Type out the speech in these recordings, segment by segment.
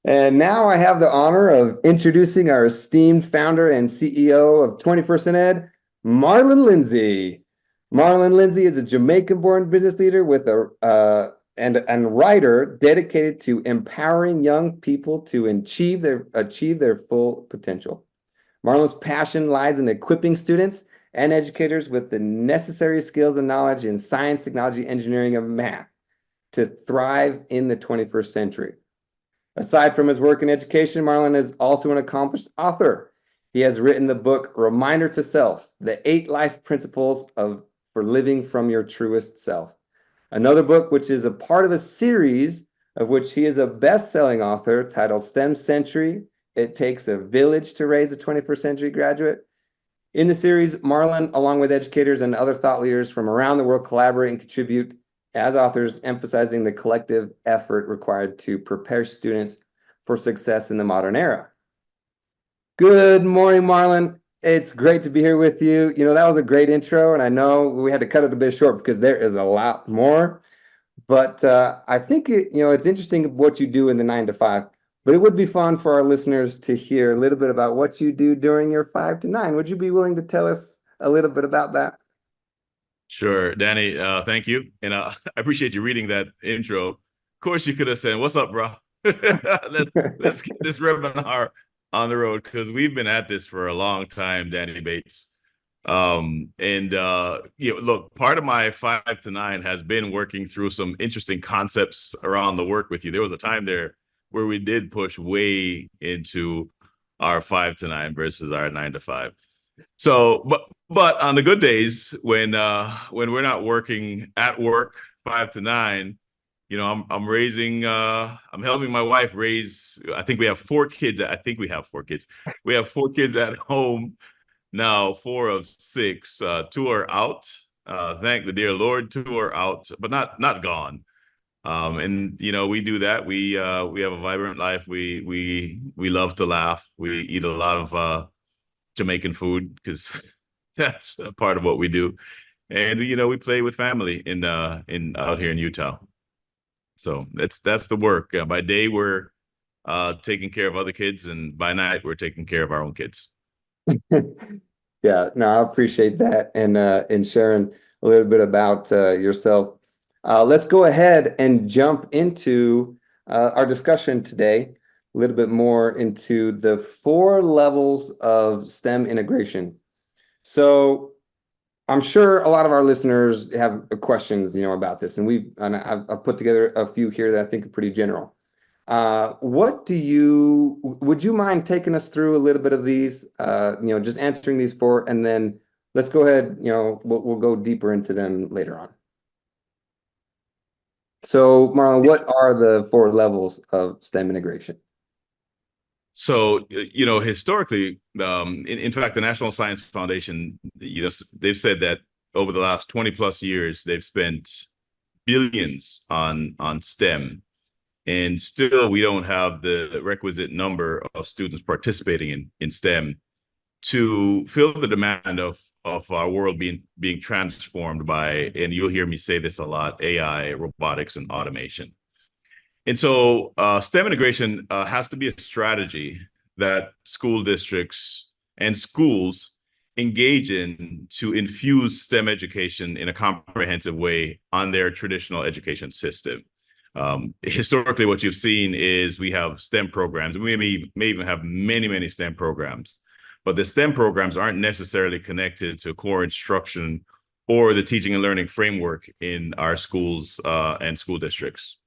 And now I have the honor of introducing our esteemed founder and CEO of 21st Ed, Marlon Lindsay. Marlon Lindsay is a Jamaican-born business leader with and writer dedicated to empowering young people to achieve their full potential. Marlon's passion lies in equipping students and educators with the necessary skills and knowledge in science, technology, engineering, and math to thrive in the 21st century. Aside from his work in education, Marlon is also an accomplished author. He has written the book Reminder to Self: The 8 Life Principles for Living from Your Truest Self. Another book, which is a part of a series of which he is a best-selling author, titled STEM Century: It Takes a Village to Raise a 21st Century Graduate. In the series, Marlon, along with educators and other thought leaders from around the world, collaborate and contribute as authors, emphasizing the collective effort required to prepare students for success in the modern era. Good morning, Marlon. It's great to be here with you. That was a great intro, and I know we had to cut it a bit short because there is a lot more. But I think it's interesting what you do in the 9 to 5. But it would be fun for our listeners to hear a little bit about what you do during your 5 to 9. Would you be willing to tell us a little bit about that? Sure, Danny. Thank you, and I appreciate you reading that intro. Of course, you could have said, "What's up, bro? let's get this webinar on the road," because we've been at this for a long time, Danny Bates. Look, part of my 5 to 9 has been working through some interesting concepts around the work with you. There was a time there where we did push way into our 5 to 9 versus our 9 to 5. So, but on the good days when we're not working at work 5 to 9, I'm helping my wife raise. I think we have 4 kids. I think we have 4 kids. We have 4 kids at home now, 4 of 6. 2 are out. Thank the dear Lord, 2 are out, but not gone. We do that. We have a vibrant life. We love to laugh. We eat a lot of Jamaican food because that's a part of what we do. And we play with family in out here in Utah. So that's the work. By day we're taking care of other kids, and by night we're taking care of our own kids. Yeah, no, I appreciate that and sharing a little bit about yourself. Let's go ahead and jump into our discussion today, a little bit more into the 4 levels of STEM integration. So I'm sure a lot of our listeners have questions, about this, and I've put together a few here that I think are pretty general. Would you mind taking us through a little bit of these, just answering these 4, and then let's go ahead, we'll go deeper into them later on. So, Marlon, what are the 4 levels of STEM integration? So, historically, in fact, the National Science Foundation, they've said that over the last 20 plus years, they've spent billions on STEM. And still, we don't have the requisite number of students participating in STEM to fill the demand of our world being transformed by, and you'll hear me say this a lot, AI, robotics, and automation. And so STEM integration has to be a strategy that school districts and schools engage in to infuse STEM education in a comprehensive way on their traditional education system. Historically, what you've seen is we have STEM programs. We may even have many, many STEM programs, but the STEM programs aren't necessarily connected to core instruction or the teaching and learning framework in our schools and school districts.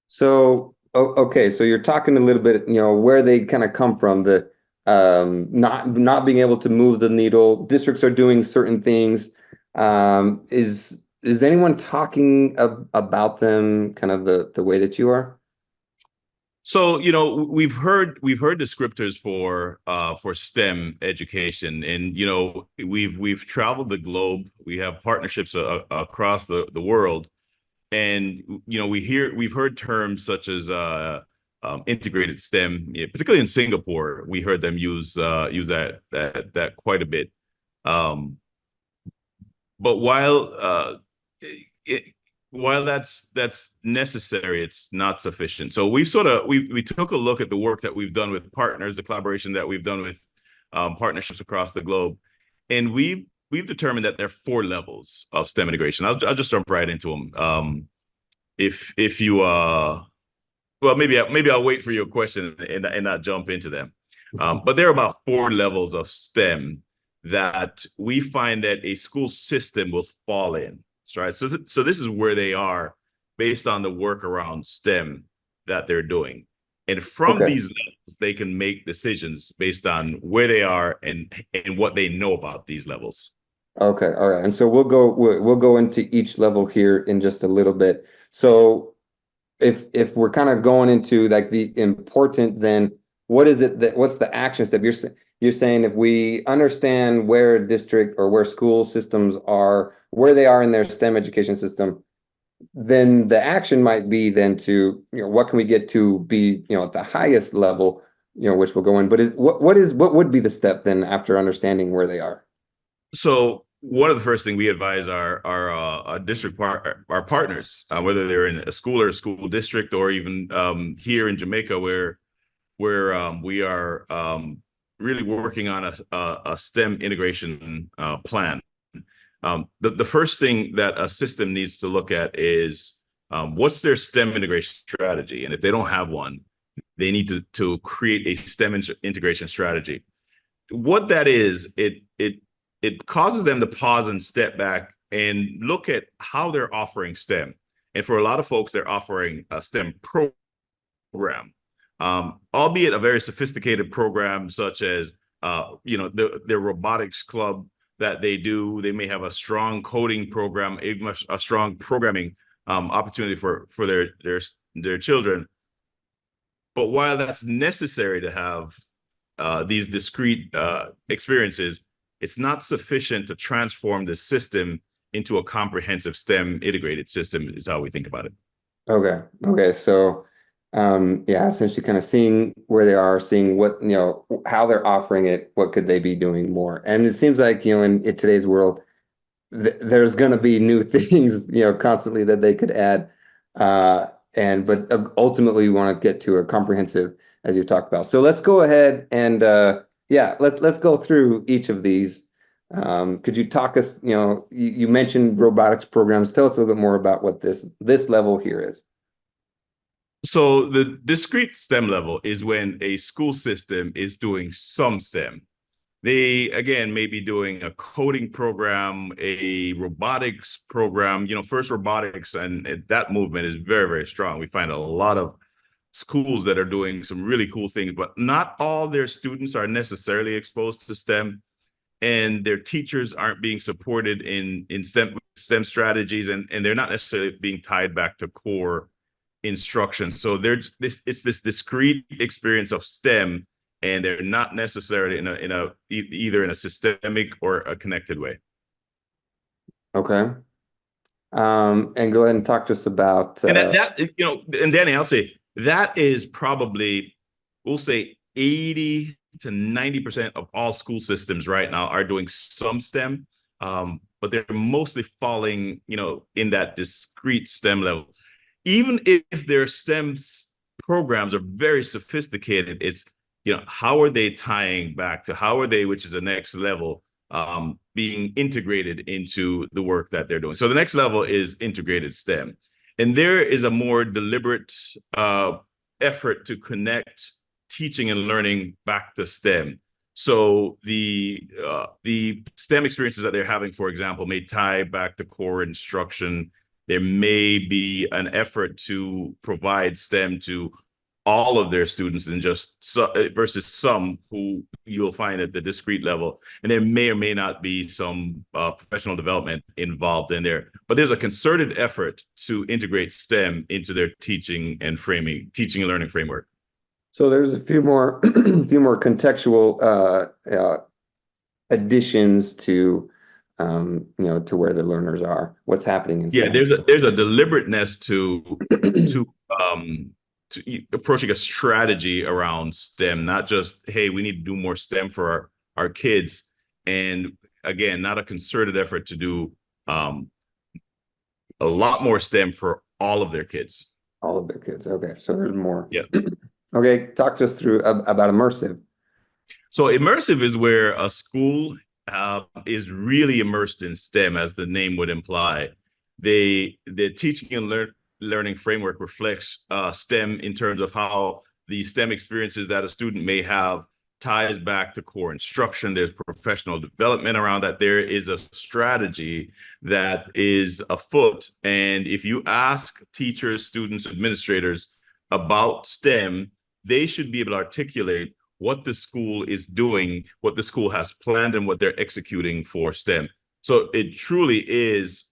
So, okay, so you're talking a little bit, where they kind of come from, the not being able to move the needle. Districts are doing certain things. Is anyone talking about them kind of the way that you are? So, we've heard descriptors for STEM education, and we've traveled the globe. We have partnerships across the world, and we've heard terms such as integrated STEM, particularly in Singapore. We heard them use that quite a bit. But while while that's necessary, it's not sufficient. So we took a look at the work that we've done with partners, the collaboration that we've done with partnerships across the globe, and we've determined that there are 4 levels of STEM integration. I'll just jump right into them. If you well, maybe I'll wait for your question and not jump into them. But there are about 4 levels of STEM that we find that a school system will fall in. Right. So this is where they are based on the work around STEM that they're doing. And from Okay. these levels, they can make decisions based on where they are and what they know about these levels. Okay, all right. And so we'll go into each level here in just a little bit. So if we're kind of going into like the important, then what is it that what's the action step? You're saying if we understand where a district or where school systems are, where they are in their STEM education system, then the action might be then to, what can we get to be, at the highest level, which we'll go in. But what would be the step then after understanding where they are? So one of the first things we advise our district our partners, whether they're in a school or a school district, or even here in Jamaica, where we are really working on a STEM integration plan. The first thing that a system needs to look at is what's their STEM integration strategy, and if they don't have one, they need to create a STEM integration strategy. What that is, it causes them to pause and step back and look at how they're offering STEM. And for a lot of folks, they're offering a STEM program, albeit a very sophisticated program, such as their robotics club that they do. They may have a strong coding program, a strong programming opportunity for their children. But while that's necessary to have these discrete experiences, it's not sufficient to transform the system into a comprehensive STEM integrated system, is how we think about it. Okay. So, yeah, essentially kind of seeing where they are, seeing what, how they're offering it, what could they be doing more? And it seems like, in today's world, there's going to be new things, constantly that they could add. But ultimately we want to get to a comprehensive, as you talked about. So let's go ahead and, yeah, let's go through each of these. Could you talk us, you mentioned robotics programs. Tell us a little bit more about what this level here is. So the discrete STEM level is when a school system is doing some STEM. They, again, may be doing a coding program, a robotics program. First robotics, and that movement is very, very strong. We find a lot of schools that are doing some really cool things, but not all their students are necessarily exposed to STEM, and their teachers aren't being supported in STEM strategies, and they're not necessarily being tied back to core instruction. So it's this discrete experience of STEM, and they're not necessarily either in a systemic or a connected way. Okay. And go ahead and talk to us about and and Danny, I'll say that is probably, we'll say 80 to 90% of all school systems right now are doing some STEM, but they're mostly falling, in that discrete STEM level. Even if their STEM programs are very sophisticated, it's, how are they tying back to which is the next level, being integrated into the work that they're doing. So the next level is integrated STEM. And there is a more deliberate effort to connect teaching and learning back to STEM. So the STEM experiences that they're having, for example, may tie back to core instruction. There may be an effort to provide STEM to all of their students and versus some who you'll find at the discrete level. And there may or may not be some professional development involved in there. But there's a concerted effort to integrate STEM into their teaching and learning framework. So there's a few more contextual additions to to where the learners are, what's happening in STEM. Yeah, there's a deliberateness to approaching a strategy around STEM, not just, hey, we need to do more STEM for our kids. And again, not a concerted effort to do a lot more STEM for all of their kids. All of their kids. Okay, so there's more. Yeah. Okay, talk to us through about immersive. So immersive is where a school is really immersed in STEM, as the name would imply. The teaching and learning framework reflects STEM in terms of how the STEM experiences that a student may have ties back to core instruction. There's professional development around that. There is a strategy that is afoot. And if you ask teachers, students, administrators about STEM, they should be able to articulate what the school is doing, what the school has planned, and what they're executing for STEM. So it truly is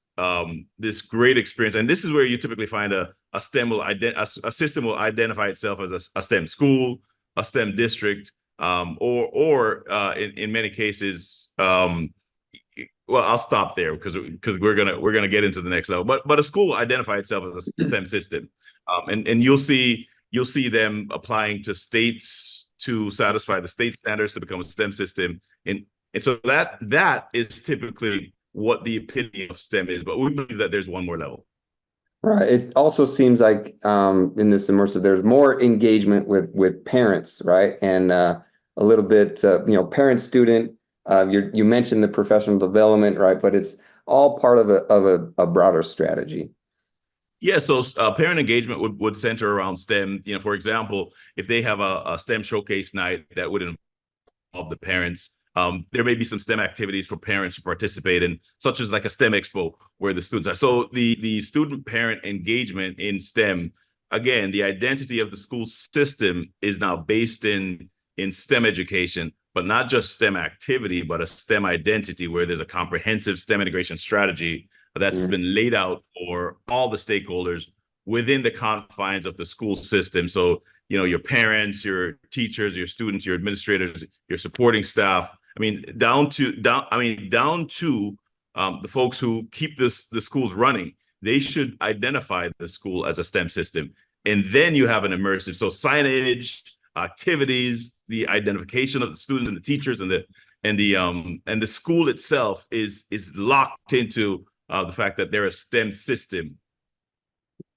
this great experience. And this is where you typically find a STEM will a system will identify itself as a STEM school, a STEM district, or in many cases, well, I'll stop there because we're gonna get into the next level. But a school will identify itself as a STEM system, and you'll see them applying to states to satisfy the state standards to become a STEM system, and so that is typically what the epitome of STEM is. But we believe that there's one more level. Right. It also seems like in this immersive, there's more engagement with parents, right? And a little bit, parent student. You mentioned the professional development, right? But it's all part of a broader strategy. Yeah, so parent engagement would center around STEM. For example, if they have a STEM showcase night that would involve the parents, there may be some STEM activities for parents to participate in, such as like a STEM expo where the students are. So the student parent engagement in STEM, again, the identity of the school system is now based in STEM education, but not just STEM activity, but a STEM identity where there's a comprehensive STEM integration strategy that's been laid out for all the stakeholders within the confines of the school system. So, your parents, your teachers, your students, your administrators, your supporting staff. I mean, down to the folks who keep the schools running. They should identify the school as a STEM system, and then you have an immersive. So signage, activities, the identification of the students and the teachers, and the school itself is locked into the fact that they're a STEM system.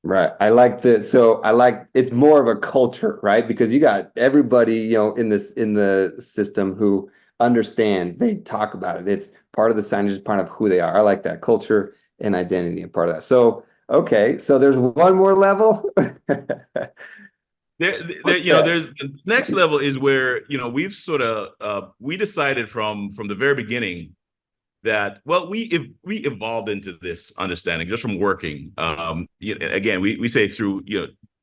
Right. I like it's more of a culture, right? Because you got everybody, in the system who understands, they talk about it. It's part of the signage, part of who they are. I like that culture and identity and part of that. So, okay. So there's one more level. There's the next level is where, we've sort of, we decided from the very beginning that, well, we evolved into this understanding just from working. Again, we say through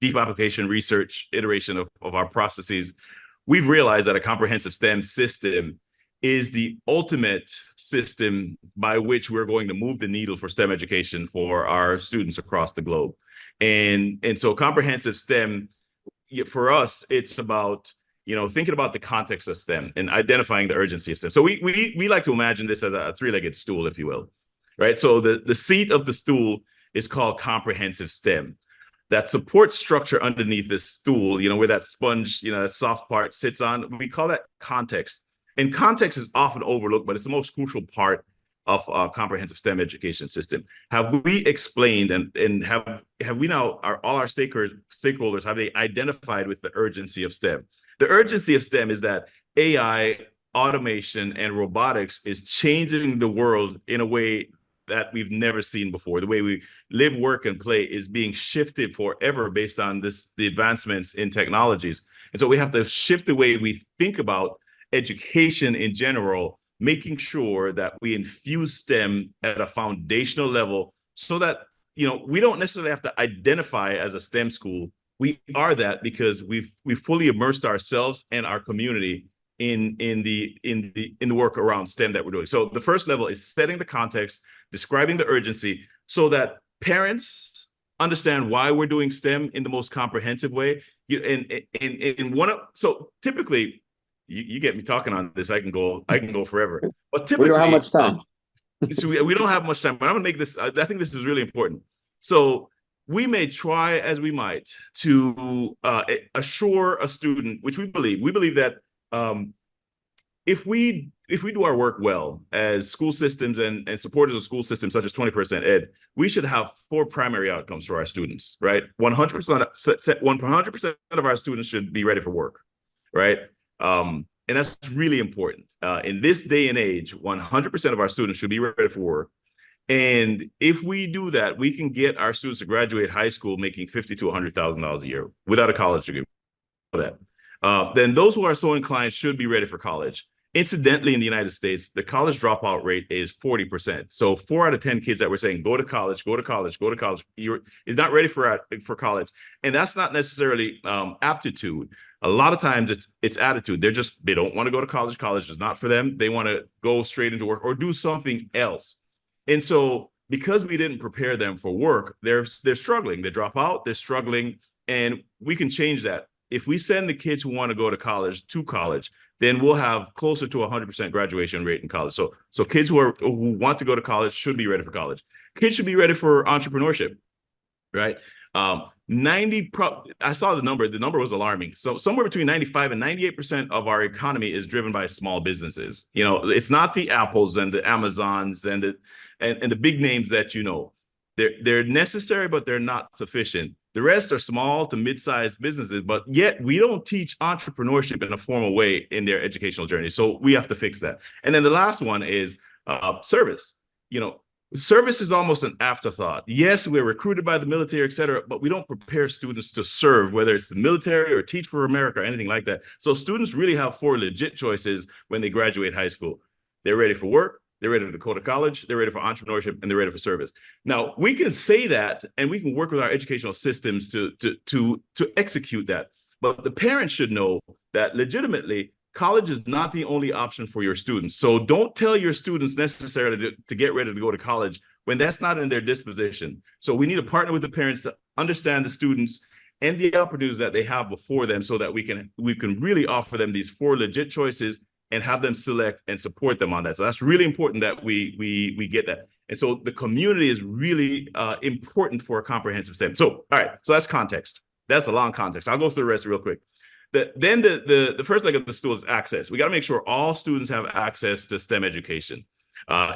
deep application research, iteration of our processes, we've realized that a comprehensive STEM system is the ultimate system by which we're going to move the needle for STEM education for our students across the globe. And so comprehensive STEM, for us, it's about thinking about the context of STEM and identifying the urgency of STEM. So we like to imagine this as a three-legged stool, if you will, right? So the seat of the stool is called comprehensive STEM. That support structure underneath this stool, where that sponge, that soft part sits on, we call that context. And context is often overlooked, but it's the most crucial part of a comprehensive STEM education system. Have we explained and have we now, all our stakeholders, have they identified with the urgency of STEM? The urgency of STEM is that AI, automation, and robotics is changing the world in a way that we've never seen before. The way we live, work, and play is being shifted forever based on the advancements in technologies. And so we have to shift the way we think about education in general, making sure that we infuse STEM at a foundational level so that, we don't necessarily have to identify as a STEM school. We are that because we've fully immersed ourselves and our community in the work around STEM that we're doing. So the first level is setting the context, describing the urgency so that parents understand why we're doing STEM in the most comprehensive way. So typically, you get me talking on this, I can go forever. But typically, we don't have much time. So we don't have much time, but I'm gonna make this. I think this is really important. So we may try as we might to assure a student, which we believe that if we if we do our work well as school systems and supporters of school systems such as 21st Ed, we should have four primary outcomes for our students, right? 100% of our students should be ready for work, right? And that's really important. In this day and age, 100% of our students should be ready for work. And if we do that, we can get our students to graduate high school making $50,000 to $100,000 a year without a college degree. That. Then those who are so inclined should be ready for college. Incidentally, in the United States, the college dropout rate is 40%. So 4 out of 10 kids that we're saying, go to college, go to college, go to college, is not ready for college. And that's not necessarily aptitude. A lot of times it's attitude. They don't want to go to college. College is not for them. They want to go straight into work or do something else. And so because we didn't prepare them for work, they're struggling. They drop out, they're struggling, and we can change that. If we send the kids who want to go to college, then we'll have closer to 100% graduation rate in college. So kids who want to go to college should be ready for college. Kids should be ready for entrepreneurship, right? I saw the number was alarming. So somewhere between 95 and 98% of our economy is driven by small businesses. You know, it's not the Apples and the Amazons and the big names that, you know, they're necessary, but they're not sufficient. The rest are small to mid-sized businesses, but yet we don't teach entrepreneurship in a formal way in their educational journey. So we have to fix that. And then the last one is service. You know, service is almost an afterthought. Yes, we're recruited by the military, et cetera, but we don't prepare students to serve, whether it's the military or Teach for America or anything like that. So students really have 4 legit choices when they graduate high school. They're ready for work, they're ready to go to college, they're ready for entrepreneurship, and they're ready for service. Now, we can say that, and we can work with our educational systems to execute that. But the parents should know that legitimately, college is not the only option for your students. So don't tell your students necessarily to get ready to go to college when that's not in their disposition. So we need to partner with the parents to understand the students and the opportunities that they have before them so that we can really offer them these 4 legit choices and have them select and support them on that. So that's really important that we get that. And so the community is really important for a comprehensive STEM. So, all right, so that's context. That's a long context. I'll go through the rest real quick. Then the first leg of the stool is access. We got to make sure all students have access to STEM education.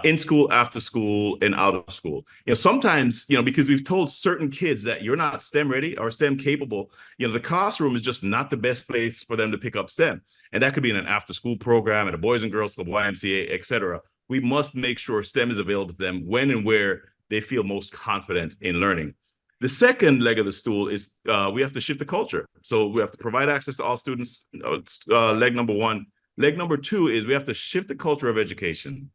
In school, after school, and out of school. You know, sometimes, you know, because we've told certain kids that you're not STEM ready or STEM capable, you know, the classroom is just not the best place for them to pick up STEM. And that could be in an after school program at a Boys and Girls Club, YMCA, et cetera. We must make sure STEM is available to them when and where they feel most confident in learning. The second leg of the stool is we have to shift the culture. So we have to provide access to all students. Leg number 1. Leg number 2 is we have to shift the culture of education,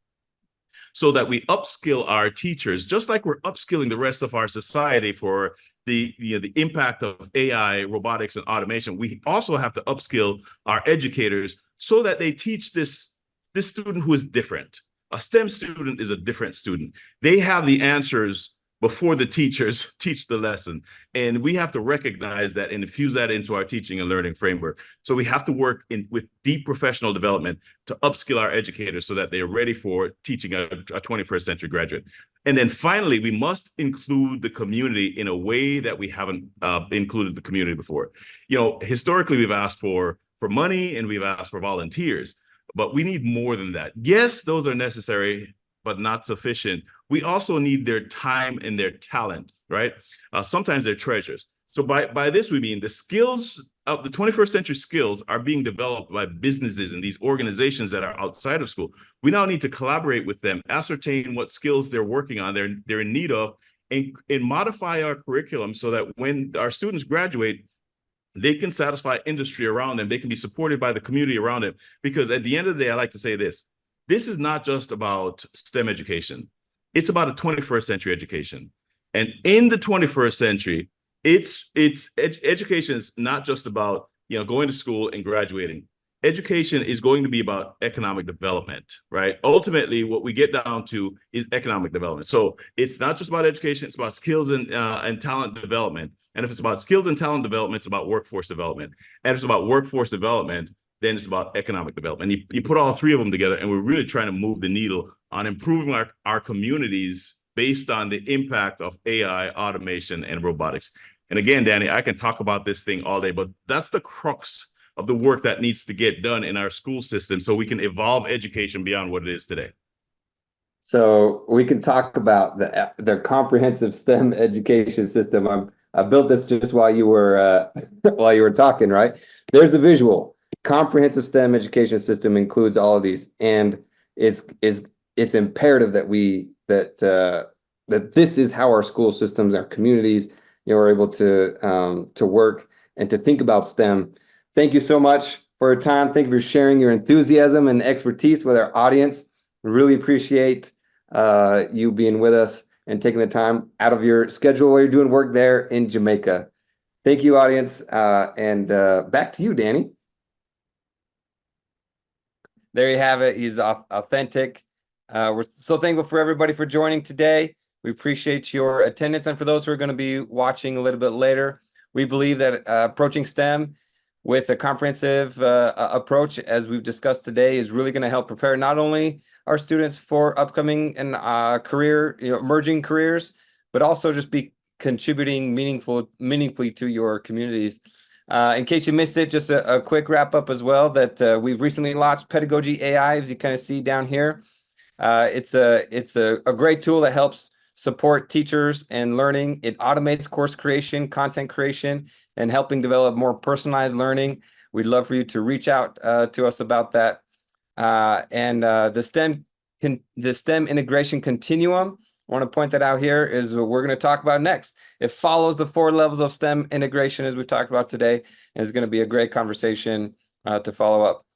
so that we upskill our teachers, just like we're upskilling the rest of our society for the impact of AI, robotics, and automation. We also have to upskill our educators so that they teach this student who is different. A STEM student is a different student. They have the answers before the teachers teach the lesson. And we have to recognize that and infuse that into our teaching and learning framework. So we have to work with deep professional development to upskill our educators so that they're ready for teaching a 21st century graduate. And then finally, we must include the community in a way that we haven't included the community before. You know, historically, we've asked for money and we've asked for volunteers, but we need more than that. Yes, those are necessary, but not sufficient. We also need their time and their talent, right? Sometimes they're treasures. So by this, we mean the skills of the 21st century skills are being developed by businesses and these organizations that are outside of school. We now need to collaborate with them, ascertain what skills they're working on, they're in need of, and modify our curriculum so that when our students graduate, they can satisfy industry around them. They can be supported by the community around them. Because at the end of the day, I like to say this is not just about STEM education. It's about a 21st century education. And in the 21st century, education is not just about, you know, going to school and graduating. Education is going to be about economic development, right? Ultimately, what we get down to is economic development. So it's not just about education, it's about skills and talent development. And if it's about skills and talent development, it's about workforce development. And if it's about workforce development, then it's about economic development. And you put all 3 of them together, and we're really trying to move the needle on improving our communities based on the impact of AI, automation, and robotics. And again, Danny, I can talk about this thing all day, but that's the crux of the work that needs to get done in our school system so we can evolve education beyond what it is today. So we can talk about the comprehensive STEM education system. I built this just while you were while you were talking, right? There's the visual. Comprehensive STEM education system includes all of these, and it's imperative that this is how our school systems, our communities, are able to work and to think about STEM. Thank you so much for your time. Thank you for sharing your enthusiasm and expertise with our audience. We really appreciate you being with us and taking the time out of your schedule while you're doing work there in Jamaica. Thank you, audience. And back to you, Danny. There you have it. He's authentic. We're so thankful for everybody for joining today. We appreciate your attendance. And for those who are going to be watching a little bit later, we believe that approaching STEM with a comprehensive approach, as we've discussed today, is really going to help prepare not only our students for upcoming and emerging careers, but also just be contributing meaningfully to your communities. In case you missed it, just a quick wrap up as well, that we've recently launched Pedagogy AI, as you kind of see down here. It's a great tool that helps support teachers and learning. It automates course creation, content creation, and helping develop more personalized learning. We'd love for you to reach out to us about that. And the STEM integration continuum, I want to point that out here, is what we're going to talk about next. It follows the 4 levels of STEM integration as we talked about today, and it's going to be a great conversation to follow up.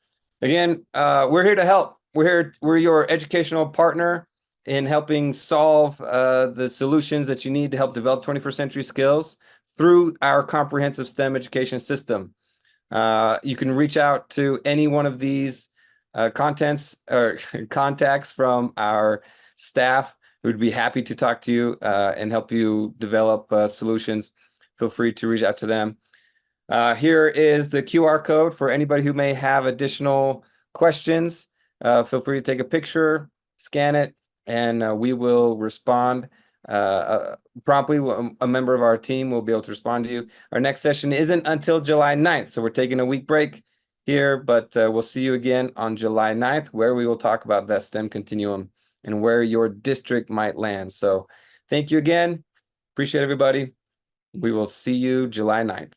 Again, we're here to help. We're your educational partner in helping solve the solutions that you need to help develop 21st century skills through our comprehensive STEM education system. You can reach out to any one of these contacts from our staff who would be happy to talk to you and help you develop solutions. Feel free to reach out to them. Here is the QR code for anybody who may have additional questions. Feel free to take a picture, scan it, and we will respond promptly. A member of our team will be able to respond to you. Our next session isn't until July 9th, so we're taking a week break here, but we'll see you again on July 9th, where we will talk about that STEM continuum and where your district might land. So thank you again. Appreciate everybody. We will see you July 9th.